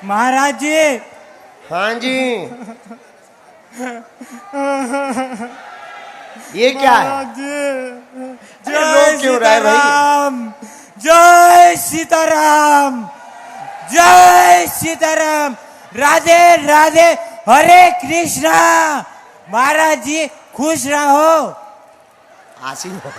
महाराज जी। हाँ जी। ये क्या है? जय सीताराम, जय सीताराम, जय सीताराम। राधे राधे, हरे कृष्णा। महाराज जी खुश रहो। आसीन हो।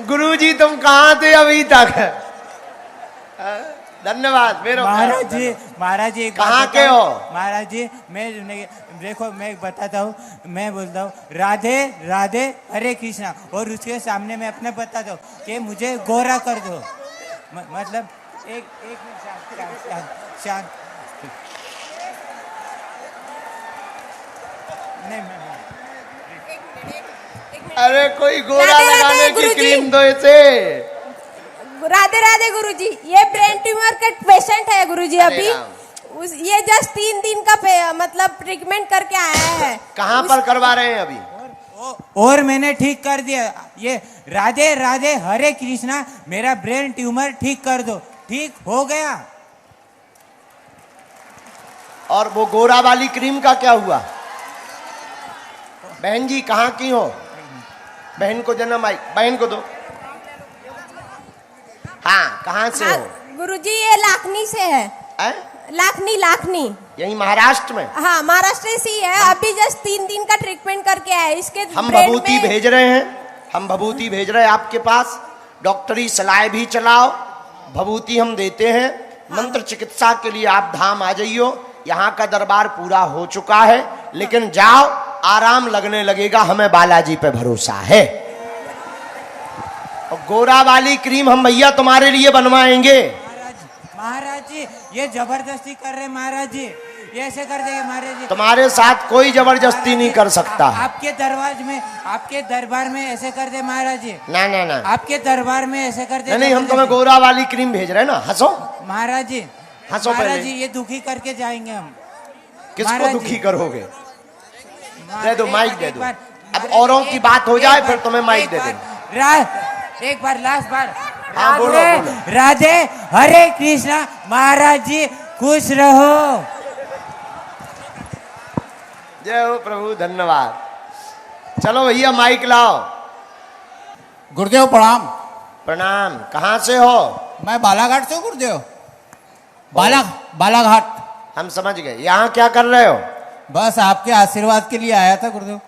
गुरुजी तुम कहाँ थे अभी तक? धन्यवाद। महाराज जी कहाँ के हो? महाराज जी मैं देखो, मैं बताता हूँ, मैं बोलता हूँ राधे राधे हरे कृष्णा, और उसके सामने मैं अपने बताता हूँ कि मुझे गोरा कर दो। मतलब एक मिनट शांत। नहीं, अरे कोई गोरा लगाने की क्रीम दो इसे। राधे राधे गुरुजी, ये ब्रेन ट्यूमर का पेशेंट है गुरुजी। अभी ये जस्ट 3 दिन का मतलब ट्रीटमेंट करके आया है। कहाँ पर करवा रहे हैं अभी? और मैंने ठीक कर दिया। ये राधे राधे हरे कृष्णा, मेरा ब्रेन ट्यूमर ठीक कर दो। ठीक हो गया। और वो गोरा वाली क्रीम का क्या हुआ? बहन जी कहाँ की हो? बहन को जन्म आई, बहन को दो। हाँ, कहाँ से हो? गुरुजी ये लाखनी से है। लाखनी यही महाराष्ट्र में? हाँ, महाराष्ट्र से ही है। अभी जस्ट 3 दिन का ट्रीटमेंट करके आया। इसके हम भभूति भेज रहे हैं, हम भभूति भेज रहे हैं आपके पास। डॉक्टरी सलाह भी चलाओ, भभूति हम देते हैं। मंत्र चिकित्सा के लिए आप धाम आ जाइयो। यहाँ का दरबार पूरा हो चुका है, लेकिन जाओ, आराम लगने लगेगा। हमें बालाजी पे भरोसा है। और गोरा वाली क्रीम हम भैया तुम्हारे लिए बनवाएंगे। महाराज जी ये जबरदस्ती कर रहे महाराज जी, ये ऐसे कर देंगे महाराज जी। तुम्हारे साथ कोई जबरदस्ती नहीं कर सकता। आपके दरबार में ऐसे कर दे महाराज जी। ना आपके दरबार में ऐसे कर दे। नहीं, हम तुम्हें गोरा वाली क्रीम भेज रहे हैं ना। हंसो महाराज जी, हंसो महाराज पहले। जी ये दुखी करके जाएंगे हम। किसको दुखी करोगे? दे दो माइक, दे दो। अब औरों की बात हो जाए फिर तुम्हें माइक दे दे। एक बार लास्ट बार। हाँ, बोलो। राधे हरे कृष्णा। महाराज जी खुश रहो। जय हो प्रभु, धन्यवाद। चलो भैया माइक लाओ। गुरुदेव प्रणाम। प्रणाम। कहाँ से हो? मैं बालाघाट से हूँ गुरुदेव। बालाघाट। हम समझ गए। यहाँ क्या कर रहे हो? बस आपके आशीर्वाद के लिए आया था गुरुदेव।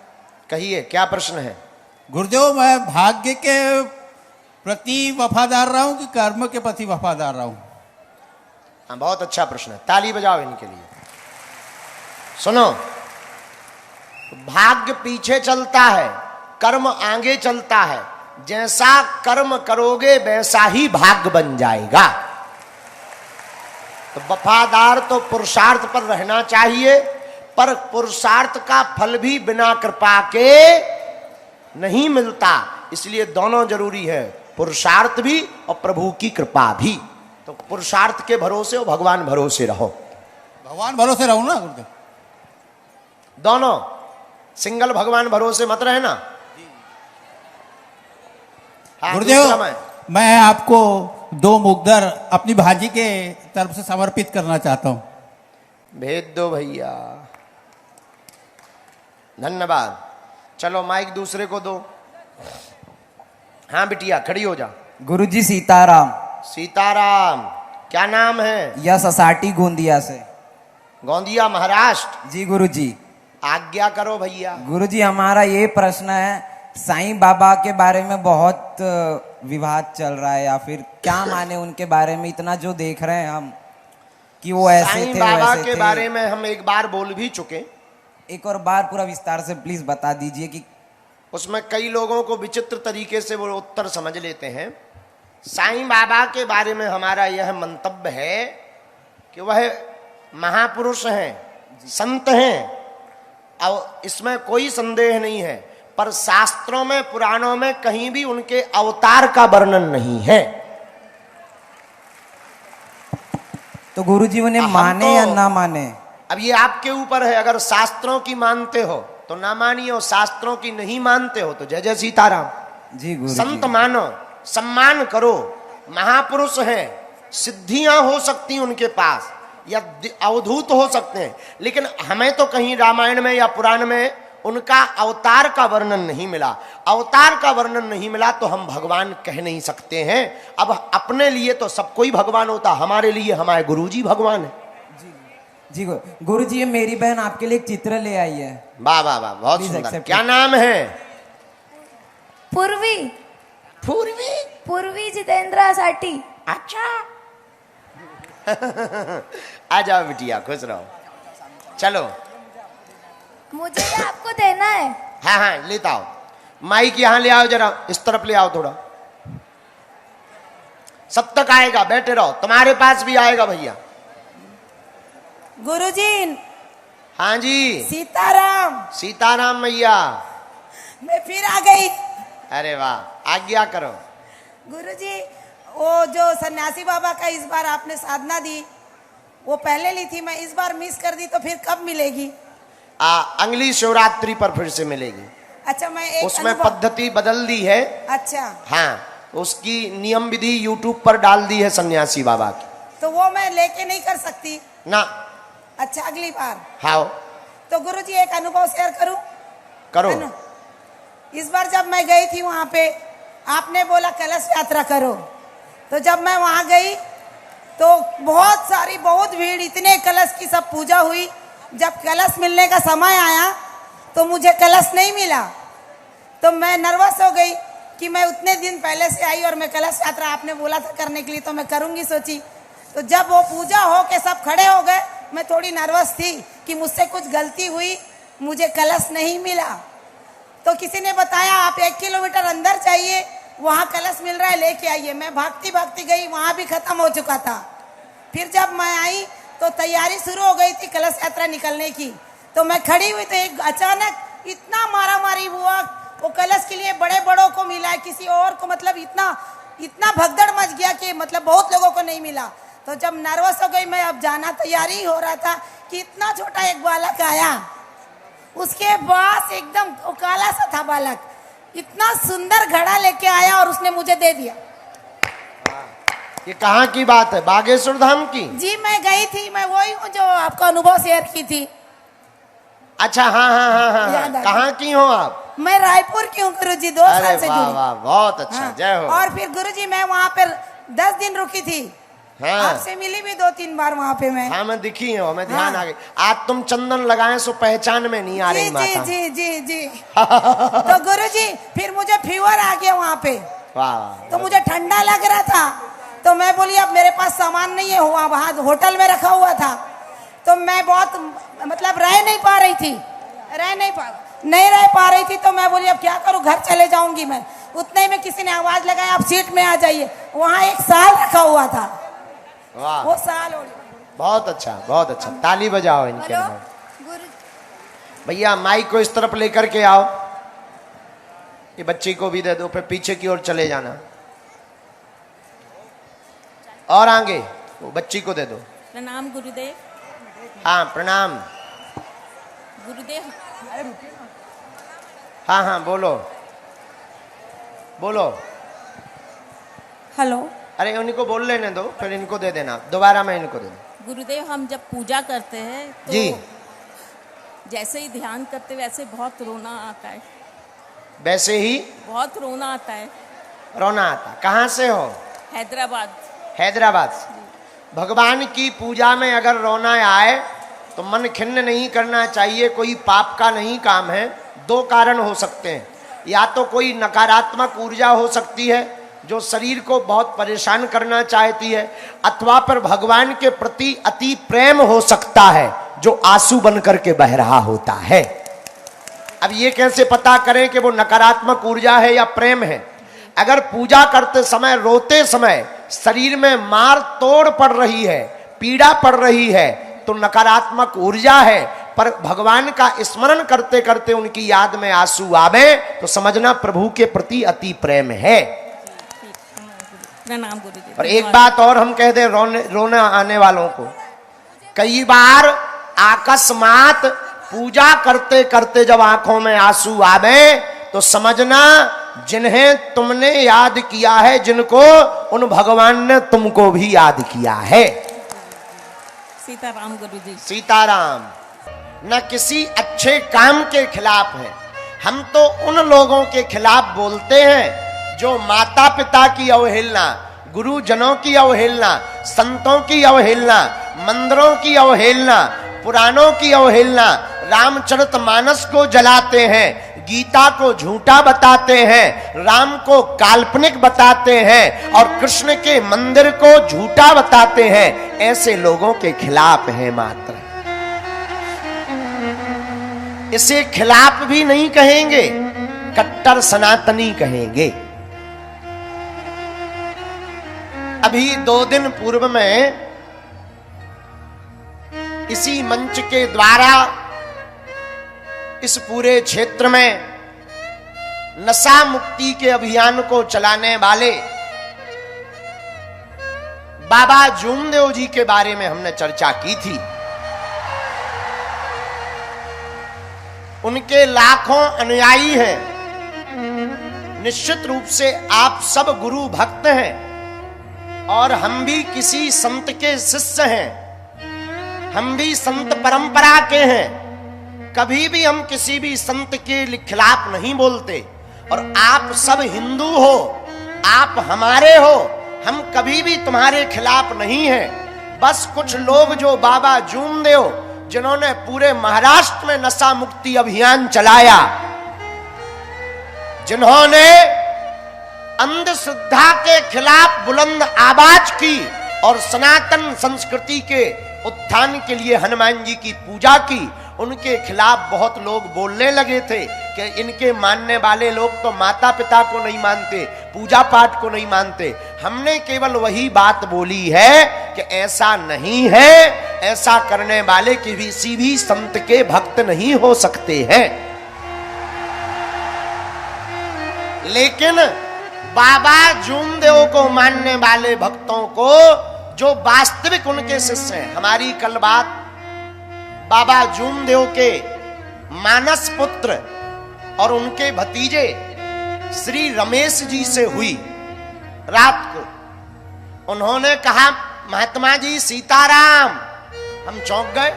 कहिए क्या प्रश्न है? गुरुदेव मैं भाग्य के प्रति वफादार रहा हूँ कि कर्म के प्रति वफादार रहा हूँ? हाँ, बहुत अच्छा प्रश्न है। ताली बजाओ इनके लिए। सुनो, भाग्य पीछे चलता है, कर्म आगे चलता है। जैसा कर्म करोगे वैसा ही भाग्य बन जाएगा। तो वफादार तो पुरुषार्थ पर रहना चाहिए, पर पुरुषार्थ का फल भी बिना कृपा के नहीं मिलता। इसलिए दोनों जरूरी है, पुरुषार्थ भी और प्रभु की कृपा भी। तो पुरुषार्थ के भरोसे और भगवान भरोसे रहो। भगवान भरोसे रहो ना गुरुदेव। दोनों, सिंगल भगवान भरोसे मत रहना। हाँ, गुरुदेव मैं आपको 2 मुग्धर अपनी भाजी के तरफ से समर्पित करना चाहता हूं। भेज दो भैया। धन्यवाद। चलो माइक दूसरे को दो। हाँ बिटिया खड़ी हो जा। गुरुजी सीताराम। सीताराम। क्या नाम है? यश असाटी गोंदिया से। गोंदिया महाराष्ट्र? जी गुरुजी। आज्ञा करो भैया। गुरुजी हमारा ये प्रश्न है, साईं बाबा के बारे में बहुत विवाद चल रहा है, या फिर क्या माने उनके बारे में? इतना जो देख रहे हैं हम कि वो ऐसे थे, साईं बाबा के बारे में हम एक बार बोल भी चुके। एक और बार पूरा विस्तार से प्लीज बता दीजिए कि उसमें कई लोगों को विचित्र तरीके से वो उत्तर समझ लेते हैं। साईं बाबा के बारे में हमारा यह मंतव्य है कि वह महापुरुष हैं, संत हैं, और इसमें कोई संदेह नहीं है। पर शास्त्रों में, पुराणों में कहीं भी उनके अवतार का वर्णन नहीं है। तो गुरुजी उन्हें माने या ना माने? अब ये आपके ऊपर है। अगर शास्त्रों की मानते हो तो ना मानिए, और शास्त्रों की नहीं मानते हो तो जय जय सीताराम। जी गुरुजी। संत मानो, सम्मान करो। महापुरुष हैं, सिद्धियां हो सकती उनके पास या अवधूत हो सकते हैं, लेकिन हमें तो कहीं रामायण में या पुराण में उनका अवतार का वर्णन नहीं मिला। अवतार का वर्णन नहीं मिला तो हम भगवान कह नहीं सकते हैं। अब अपने लिए तो सब कोई भगवान होता, हमारे लिए हमारे गुरुजी भगवान है। जी गुरुजी, ये मेरी बहन आपके लिए एक चित्र ले आई है। वाह वाह वाह, बहुत Please सुंदर। accept क्या it. नाम है? पूर्वी पूर्वी। पूर्वी जितेंद्र साटी। अच्छा आ जाओ बिटिया, खुश रहो। चलो, मुझे ये आपको देना है। हाँ हाँ लेता आओ। माइक यहाँ ले आओ, जरा इस तरफ ले आओ थोड़ा। सब तक आएगा, बैठे रहो, तुम्हारे पास भी आएगा भैया। गुरुजी, हाँ जी, सीताराम, सीताराम मैया। मैं फिर आ गई। अरे वाह, आज्ञा करो। गुरुजी, वो जो सन्यासी बाबा का इस बार आपने साधना दी, वो पहले ली थी, मैं इस बार मिस कर दी, तो फिर कब मिलेगी? अगली शिवरात्रि पर फिर से मिलेगी। अच्छा, मैं एक उसमें पद्धति बदल दी है। अच्छा, हाँ, उसकी नियम विधि यूट्यूब पर डाल दी है सन्यासी बाबा की। तो वो मैं लेके नहीं कर सकती ना? अच्छा, अगली बार। हाँ तो गुरुजी, एक अनुभव शेयर करूं? करो। इस बार जब मैं गई थी वहां पे, आपने बोला कलश यात्रा करो, तो जब मैं वहां गई तो बहुत भीड़, इतने कलश की सब पूजा हुई। जब कलश मिलने का समय आया तो मुझे कलश नहीं मिला, तो मैं नर्वस हो गई कि मैं उतने दिन पहले से आई और मैं कलश यात्रा आपने बोला था करने के लिए, तो मैं करूंगी सोची। तो जब वो पूजा हो के सब खड़े हो गए, मैं थोड़ी नर्वस थी कि मुझसे कुछ गलती हुई, मुझे कलश नहीं मिला। तो किसी ने बताया आप 1 किलोमीटर अंदर जाइए, वहाँ कलश मिल रहा है, लेके आइए। मैं भागती भागती गई, वहाँ भी खत्म हो चुका था। फिर जब मैं आई तो तैयारी शुरू हो गई थी कलश यात्रा निकलने की। तो मैं खड़ी हुई तो एक अचानक इतना मारामारी हुआ, वो कलश के लिए बड़े बड़ों को मिला, किसी और को मतलब इतना भगदड़ मच गया कि मतलब बहुत लोगों को नहीं मिला। तो जब नर्वस हो गई मैं, अब जाना तैयारी हो रहा था कि इतना छोटा एक बालक आया, उसके पास एकदम काला सा था बालक, इतना सुंदर घड़ा लेके आया और उसने मुझे दे दिया। ये कहाँ की बात है? बागेश्वर धाम की? जी, मैं गई थी, मैं वही हूँ जो आपका अनुभव शेयर की थी। अच्छा, हाँ हाँ हाँ हाँ, याद आ गया। कहाँ की हो आप? मैं रायपुर की हूँ गुरुजी, 2 अरे साल से वाह जुड़ी। वाह, बहुत अच्छा। हाँ। जय हो। और फिर गुरुजी मैं वहाँ पर 10 दिन रुकी थी। हाँ। आपसे मिली भी 2-3 बार वहाँ पे मैं। हाँ, मैं दिखी हूँ, मैं ध्यान हाँ। आ गई। आज तुम चंदन लगाए सो पहचान में नहीं आ रही जी माता। जी जी जी जी। तो गुरुजी फिर मुझे फीवर आ गया वहाँ पे, वाह, तो मुझे ठंडा लग रहा था, तो मैं बोली अब मेरे पास सामान नहीं है, वहाँ होटल में रखा हुआ था, तो मैं बहुत मतलब रह नहीं पा रही थी, नहीं रह पा रही थी। तो मैं बोली अब क्या करूँ, घर चले जाऊंगी मैं। उतने में किसी ने आवाज लगाया आप सीट में आ जाइए, वहाँ एक साल रखा हुआ था। वाह, वो साल बहुत अच्छा, बहुत अच्छा। ताली बजाओ इनके लिए। गुरु भैया माइक को इस तरफ लेकर के आओ, ये बच्ची को भी दे दो, फिर पीछे की ओर चले जाना और आगे वो बच्ची को दे दो। प्रणाम गुरुदेव। हाँ प्रणाम। गुरुदेव, हाँ हाँ बोलो बोलो। हेलो। अरे उनको बोल लेने दो, फिर इनको दे देना, दोबारा मैं इनको दे दूँ। गुरुदेव, हम जब पूजा करते हैं तो जी। जैसे ही ध्यान करते वैसे बहुत रोना आता है, वैसे ही बहुत रोना आता है। रोना आता? कहाँ से हो? हैदराबाद। हैदराबाद से। भगवान की पूजा में अगर रोना आए तो मन खिन्न नहीं करना चाहिए, कोई पाप का नहीं काम है। 2 कारण हो सकते हैं, या तो कोई नकारात्मक ऊर्जा हो सकती है जो शरीर को बहुत परेशान करना चाहती है, अथवा पर भगवान के प्रति अति प्रेम हो सकता है जो आंसू बन करके बह रहा होता है। अब ये कैसे पता करें कि वो नकारात्मक ऊर्जा है या प्रेम है? अगर पूजा करते समय, रोते समय शरीर में मार तोड़ पड़ रही है, पीड़ा पड़ रही है, तो नकारात्मक ऊर्जा है। पर भगवान का स्मरण करते करते उनकी याद में आंसू आवे तो समझना प्रभु के प्रति अति प्रेम है। प्रणाम गुरुदेव। और एक बात और हम कह दें रोना आने वालों को, कई बार अकस्मात पूजा करते करते जब आंखों में आंसू आवे तो समझना जिन्हें तुमने याद किया है जिनको, उन भगवान ने तुमको भी याद किया है। सीताराम गुरु जी। सीताराम। न किसी अच्छे काम के खिलाफ है, हम तो उन लोगों के खिलाफ बोलते हैं जो माता पिता की अवहेलना, गुरुजनों की अवहेलना, संतों की अवहेलना, मंदिरों की अवहेलना, पुराणों की अवहेलना, रामचरितमानस को जलाते हैं, गीता को झूठा बताते हैं, राम को काल्पनिक बताते हैं और कृष्ण के मंदिर को झूठा बताते हैं। ऐसे लोगों के खिलाफ है मात्र। इसे खिलाफ भी नहीं कहेंगे, कट्टर सनातनी कहेंगे। अभी 2 दिन पूर्व में इसी मंच के द्वारा इस पूरे क्षेत्र में नशा मुक्ति के अभियान को चलाने वाले बाबा जूमदेव जी के बारे में हमने चर्चा की थी। उनके लाखों अनुयायी हैं। निश्चित रूप से आप सब गुरु भक्त हैं और हम भी किसी संत के शिष्य हैं, हम भी संत परंपरा के हैं। कभी भी हम किसी भी संत के खिलाफ नहीं बोलते। और आप सब हिंदू हो, आप हमारे हो, हम कभी भी तुम्हारे खिलाफ नहीं हैं। बस कुछ लोग जो बाबा जूमदेव, जिन्होंने पूरे महाराष्ट्र में नशा मुक्ति अभियान चलाया, जिन्होंने अंधश्रद्धा के खिलाफ बुलंद आवाज की और सनातन संस्कृति के उत्थान के लिए हनुमान जी की पूजा की, उनके खिलाफ बहुत लोग बोलने लगे थे कि इनके मानने वाले लोग तो माता पिता को नहीं मानते, पूजा पाठ को नहीं मानते। हमने केवल वही बात बोली है कि ऐसा नहीं है, ऐसा करने वाले किसी भी संत के भक्त नहीं हो सकते हैं। लेकिन बाबा जूमदेव को मानने वाले भक्तों को, जो वास्तविक उनके शिष्य हैं, हमारी कल बात बाबा जूमदेव के मानस पुत्र और उनके भतीजे श्री रमेश जी से हुई। रात को उन्होंने कहा, महात्मा जी सीताराम। हम चौंक गए।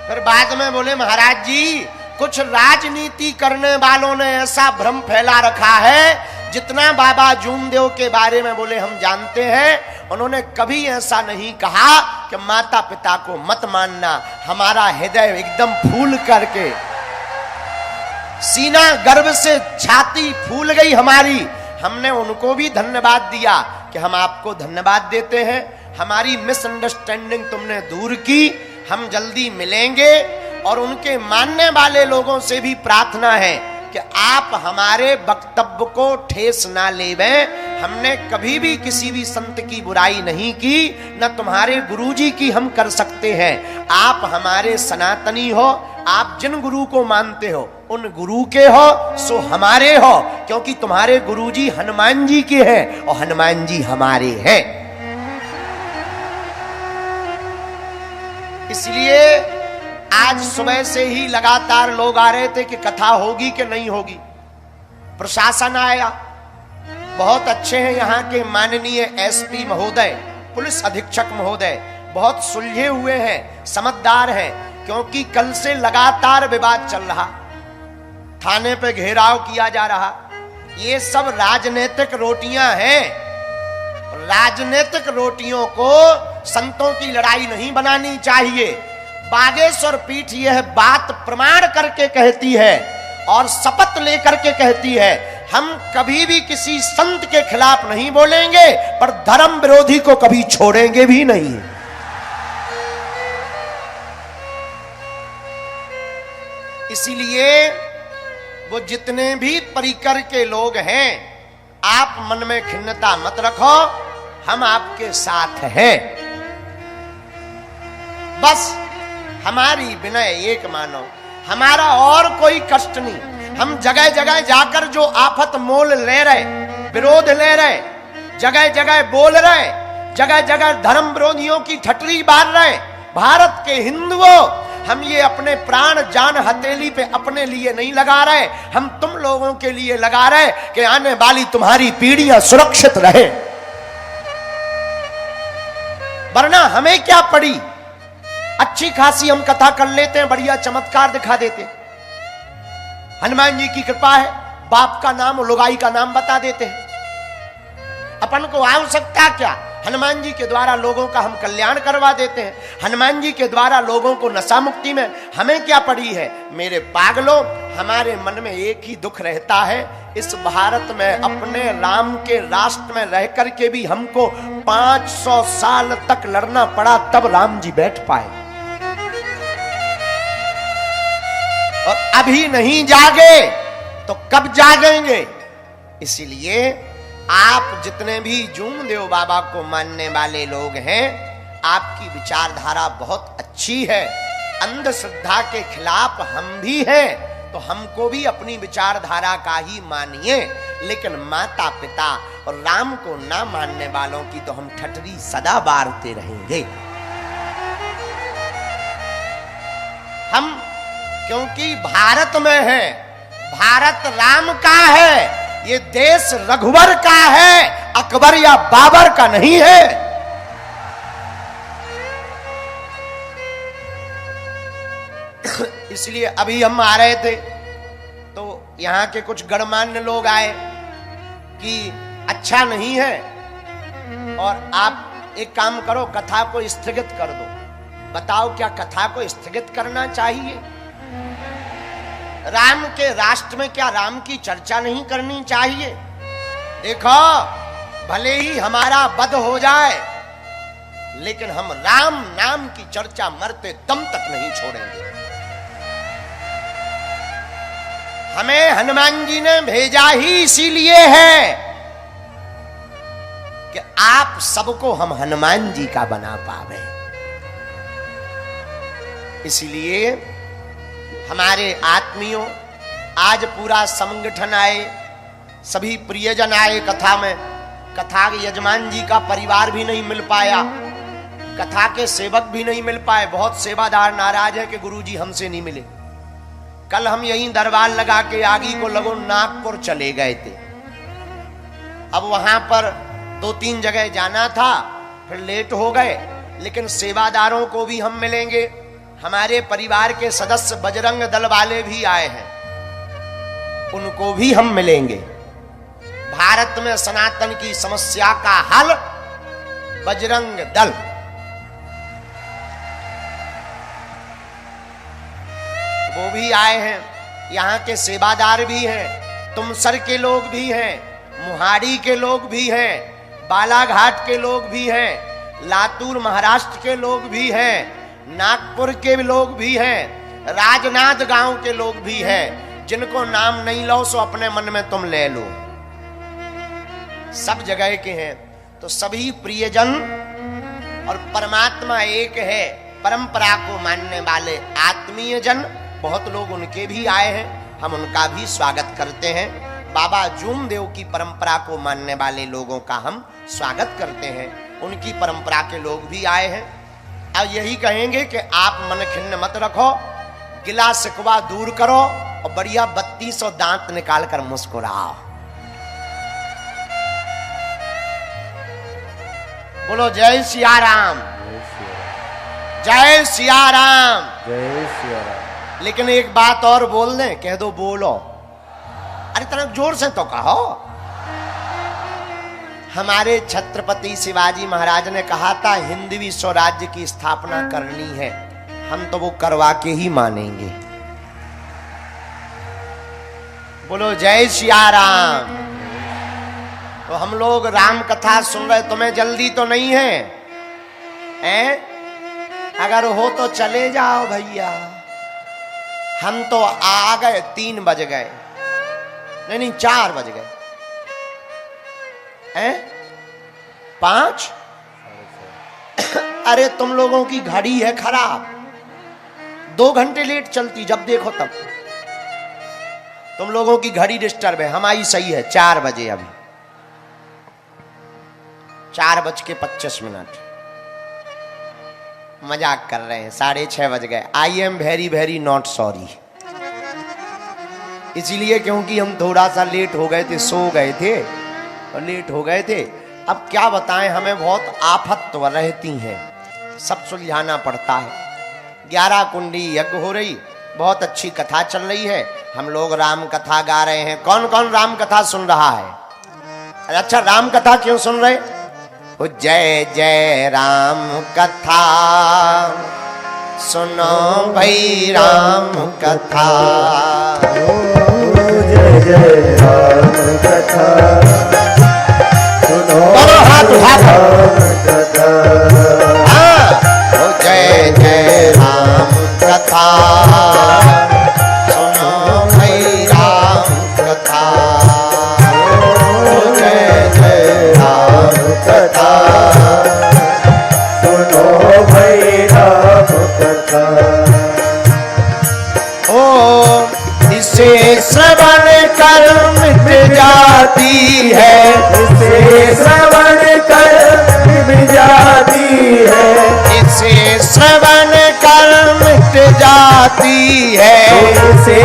फिर बाद में बोले, महाराज जी कुछ राजनीति करने वालों ने ऐसा भ्रम फैला रखा है, जितना बाबा जूमदेव के बारे में बोले हम जानते हैं, उन्होंने कभी ऐसा नहीं कहा कि माता पिता को मत मानना। हमारा हृदय एकदम फूल करके, सीना गर्व से छाती फूल गई हमारी। हमने उनको भी धन्यवाद दिया कि हम आपको धन्यवाद देते हैं, हमारी मिसअंडरस्टैंडिंग तुमने दूर की, हम जल्दी मिलेंगे। और उनके मानने वाले लोगों से भी प्रार्थना है कि आप हमारे वक्तव्य को ठेस ना लेवें। हमने कभी भी किसी भी संत की बुराई नहीं की, न तुम्हारे गुरुजी की हम कर सकते हैं। आप हमारे सनातनी हो, आप जिन गुरु को मानते हो उन गुरु के हो, सो हमारे हो, क्योंकि तुम्हारे गुरुजी हनुमान जी के हैं और हनुमान जी हमारे हैं। इसलिए आज सुबह से ही लगातार लोग आ रहे थे कि कथा होगी कि नहीं होगी। प्रशासन आया, बहुत अच्छे हैं यहाँ के माननीय एसपी महोदय, पुलिस अधीक्षक महोदय, बहुत सुलझे हुए हैं, समझदार हैं। क्योंकि कल से लगातार विवाद चल रहा, थाने पे घेराव किया जा रहा। ये सब राजनीतिक रोटियां हैं। राजनीतिक रोटियों को संतों की लड़ाई नहीं बनानी चाहिए। बागेश्वर पीठ यह बात प्रमाण करके कहती है और शपथ लेकर के कहती है, हम कभी भी किसी संत के खिलाफ नहीं बोलेंगे, पर धर्म विरोधी को कभी छोड़ेंगे भी नहीं। इसीलिए वो जितने भी परिकर के लोग हैं, आप मन में खिन्नता मत रखो, हम आपके साथ हैं। बस हमारी विनय एक मानो, हमारा और कोई कष्ट नहीं। हम जगह जगह जाकर जो आफत मोल ले रहे, विरोध ले रहे, जगह जगह बोल रहे, जगह जगह धर्म विरोधियों की ठटरी बार रहे। भारत के हिंदुओं, हम ये अपने प्राण जान हथेली पे अपने लिए नहीं लगा रहे, हम तुम लोगों के लिए लगा रहे कि आने वाली तुम्हारी पीढ़ियां सुरक्षित रहे। वरना हमें क्या पड़ी, अच्छी खासी हम कथा कर लेते हैं, बढ़िया चमत्कार दिखा देते हैं। हनुमान जी की कृपा है, बाप का नाम लुगाई का नाम बता देते हैं। अपन को आवश्यकता क्या, हनुमान जी के द्वारा लोगों का हम कल्याण करवा देते हैं। हनुमान जी के द्वारा लोगों को नशा मुक्ति में हमें क्या पड़ी है। मेरे पागलों, हमारे मन में एक ही दुख रहता है, इस भारत में अपने राम के राष्ट्र में रह करके भी हमको 500 साल तक लड़ना पड़ा, तब राम जी बैठ पाए। और अभी नहीं जागे तो कब जागेंगे। इसीलिए आप जितने भी जूमदेव बाबा को मानने वाले लोग हैं, आपकी विचारधारा बहुत अच्छी है। अंधश्रद्धा के खिलाफ हम भी हैं, तो हमको भी अपनी विचारधारा का ही मानिए। लेकिन माता पिता और राम को ना मानने वालों की तो हम ठटरी सदा बारते रहेंगे। हम क्योंकि भारत में है, भारत राम का है, ये देश रघुवर का है, अकबर या बाबर का नहीं है। इसलिए अभी हम आ रहे थे तो यहां के कुछ गणमान्य लोग आए कि अच्छा नहीं है, और आप एक काम करो, कथा को स्थगित कर दो। बताओ क्या कथा को स्थगित करना चाहिए? राम के राष्ट्र में क्या राम की चर्चा नहीं करनी चाहिए? देखो, भले ही हमारा वध हो जाए, लेकिन हम राम नाम की चर्चा मरते दम तक नहीं छोड़ेंगे। हमें हनुमान जी ने भेजा ही इसीलिए है कि आप सबको हम हनुमान जी का बना पावे। इसलिए हमारे आत्मियों, आज पूरा संगठन आए, सभी प्रियजन आए कथा में। कथा के यजमान जी का परिवार भी नहीं मिल पाया, कथा के सेवक भी नहीं मिल पाए। बहुत सेवादार नाराज है कि गुरुजी हमसे नहीं मिले। कल हम यहीं दरबार लगा के आगी को लगो नागपुर चले गए थे। अब वहां पर 2-3 जगह जाना था, फिर लेट हो गए। लेकिन सेवादारों को भी हम मिलेंगे। हमारे परिवार के सदस्य बजरंग दल वाले भी आए हैं, उनको भी हम मिलेंगे। भारत में सनातन की समस्या का हल बजरंग दल। वो भी आए हैं, यहाँ के सेवादार भी हैं, तुमसर के लोग भी हैं, मुहाड़ी के लोग भी हैं, बालाघाट के लोग भी हैं, लातूर महाराष्ट्र के लोग भी हैं, नागपुर के लोग भी हैं, राजनाथ गांव के लोग भी हैं। जिनको नाम नहीं लो सो अपने मन में तुम ले लो, सब जगह के हैं। तो सभी प्रियजन और परमात्मा एक है, परंपरा को मानने वाले आत्मीय जन बहुत लोग उनके भी आए हैं, हम उनका भी स्वागत करते हैं। बाबा जूमदेव की परंपरा को मानने वाले लोगों का हम स्वागत करते हैं, उनकी परंपरा के लोग भी आए हैं। अब यही कहेंगे कि आप मन खिन्न मत रखो, गिला शिकवा दूर करो और बढ़िया 3200 दांत निकाल कर मुस्कुराओ। बोलो जय सिया राम, जय सिया राम, जय सिया राम। लेकिन एक बात और बोल दें, कह दो बोलो। अरे तरह जोर से तो कहो। हमारे छत्रपति शिवाजी महाराज ने कहा था हिंदवी स्वराज्य की स्थापना करनी है, हम तो वो करवा के ही मानेंगे। बोलो जय सिया राम। तो हम लोग राम कथा सुन रहे, तुम्हें जल्दी तो नहीं है हैं? अगर हो तो चले जाओ भैया। हम तो आ गए, 3 बज गए, नहीं 4 बज गए हैं, 5। अरे तुम लोगों की घड़ी है खराब, 2 घंटे लेट चलती, जब देखो तब। तुम लोगों की घड़ी डिस्टर्ब है, हमारी सही है 4 बजे। अभी 4:25। मजाक कर रहे हैं, 6:30 बज गए। I am very very not sorry, इसलिए क्योंकि हम थोड़ा सा लेट हो गए थे, सो गए थे और लेट हो गए थे। अब क्या बताएं, हमें बहुत आफत रहती हैं, सब सुलझाना पड़ता है। 11 कुंडी यज्ञ हो रही, बहुत अच्छी कथा चल रही है, हम लोग राम कथा गा रहे हैं। कौन कौन राम कथा सुन रहा है? अच्छा, राम कथा क्यों सुन रहे? ओ जय जय राम कथा सुनो भाई राम कथा, जय जय राम कथा सुनो हाथ उठा राम कथा, ओ जय जय राम कथा सुनो भाई राम कथा, ओ जय जय राम कथा सुनो भाई राम कथा। ओ इसे श्रवण कर मिट जाती है, इसे श्रवण कर मिट जाती है, इसे श्रवण कर मिट जाती है, इसे